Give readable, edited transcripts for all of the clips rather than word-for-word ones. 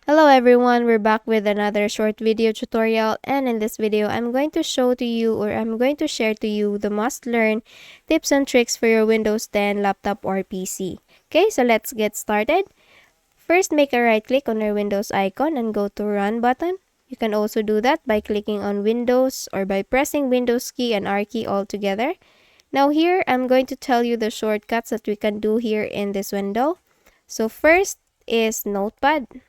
Hello everyone, we're back with another short video tutorial, and in this video I'm going to share to you the must learn tips and tricks for your Windows 10 laptop or PC. Okay, so let's get started. First, make a right click on your Windows icon and go to Run button. You can also do that by clicking on Windows or by pressing Windows key and R key all together. Now here, I'm going to tell you the shortcuts that we can do here in this window. So first is Notepad.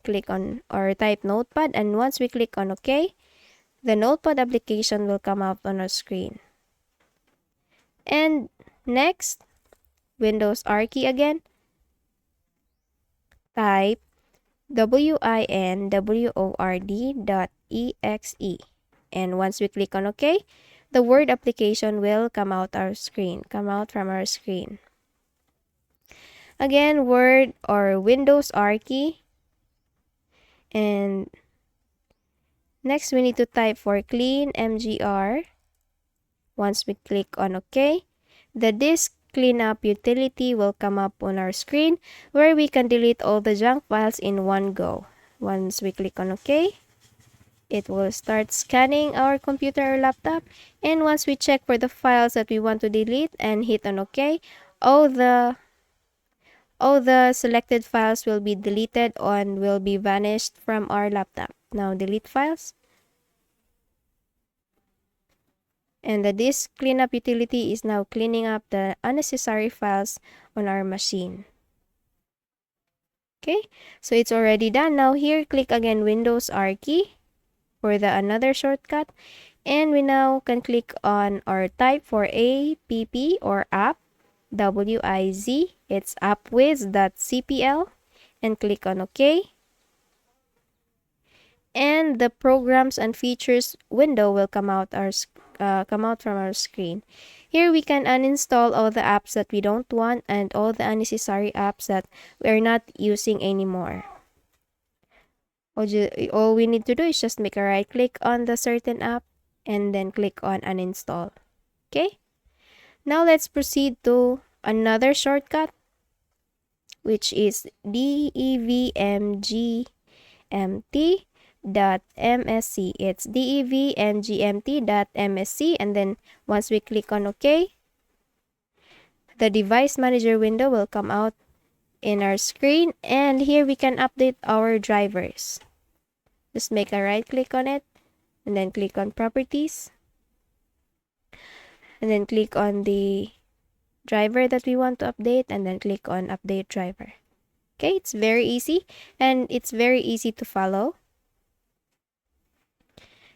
Click on or type Notepad, and once we click on OK, the Notepad application will come up on our screen. And next, Windows R key again. Type winword.exe, and once we click on OK, the Word application will come out from our screen. Again, Word or Windows R key, and next we need to type for clean mgr. Once we click on OK, the disk cleanup utility will come up on our screen where we can delete all the junk files in one go. Once we click on OK, it will start scanning our computer or laptop, and once we check for the files that we want to delete and hit on OK, all the selected files will be deleted and will be vanished from our laptop. Now delete files. And the disk cleanup utility is now cleaning up the unnecessary files on our machine. Okay, so it's already done. Now here, click again Windows R key for the another shortcut. And we now can click on or type for app or app, W-I-Z. It's appwiz.cpl, and click on OK. And the programs and features window will come out from our screen. Here we can uninstall all the apps that we don't want and all the unnecessary apps that we're not using anymore. All we need to do is just make a right click on the certain app and then click on uninstall. Okay, now let's proceed to another shortcut, which is devmgmt.msc. It's devmgmt.msc, and then once we click on OK, the device manager window will come out in our screen, and here we can update our drivers. Just make a right click on it and then click on properties, and then click on the driver that we want to update, and then click on update driver. Okay, it's very easy and it's very easy to follow.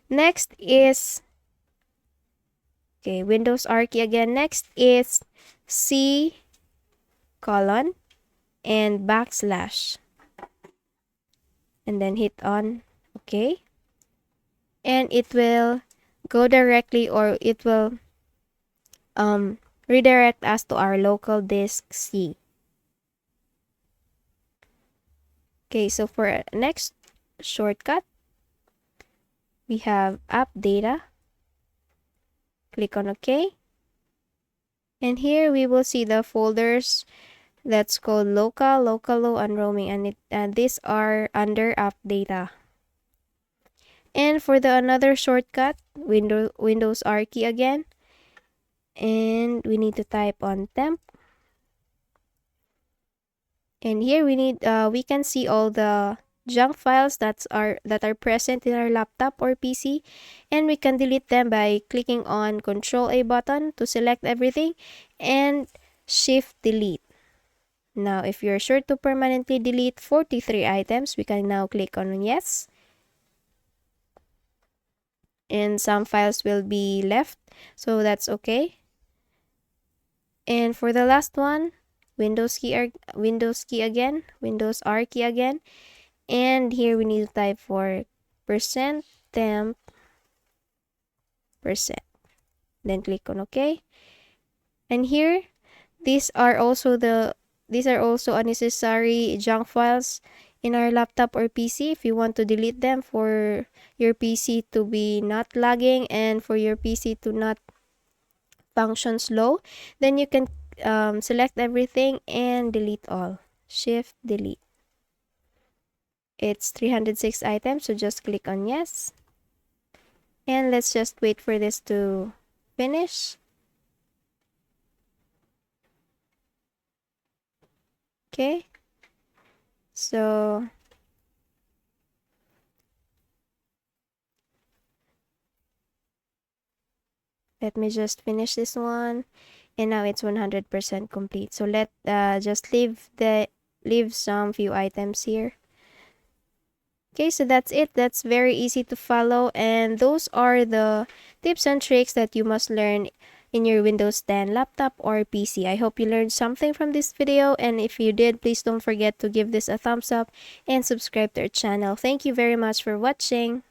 Next is Windows R key again. Next is C colon and backslash, and then hit on OK, and it will go directly, or it will redirect us to our local disk C. Okay, so for next shortcut, we have app data. Click on OK, and here we will see the folders that's called local, low, and roaming, and these are under app data. And for the another shortcut, Windows R key again, and we need to type on temp, and here we can see all the junk files that are present in our laptop or PC, and we can delete them by clicking on Control A button to select everything and Shift Delete. Now if you're sure to permanently delete 43 items, we can now click on yes, and some files will be left, so that's okay. And for the last one, Windows R key again, and here we need to type for %temp%, then click on OK. And here, these are also unnecessary junk files in our laptop or PC. If you want to delete them for your PC to be not lagging and for your PC to not function slow, then you can select everything and delete all. Shift Delete. it's 306 items, so just click on yes. And let's just wait for this to finish. Okay. So let me just finish this one. And now it's 100% complete. So let just leave some few items here. Okay, so that's it. That's very easy to follow, and those are the tips and tricks that you must learn in your Windows 10 laptop or PC. I hope you learned something from this video, and if you did, please don't forget to give this a thumbs up and subscribe to our channel. Thank you very much for watching.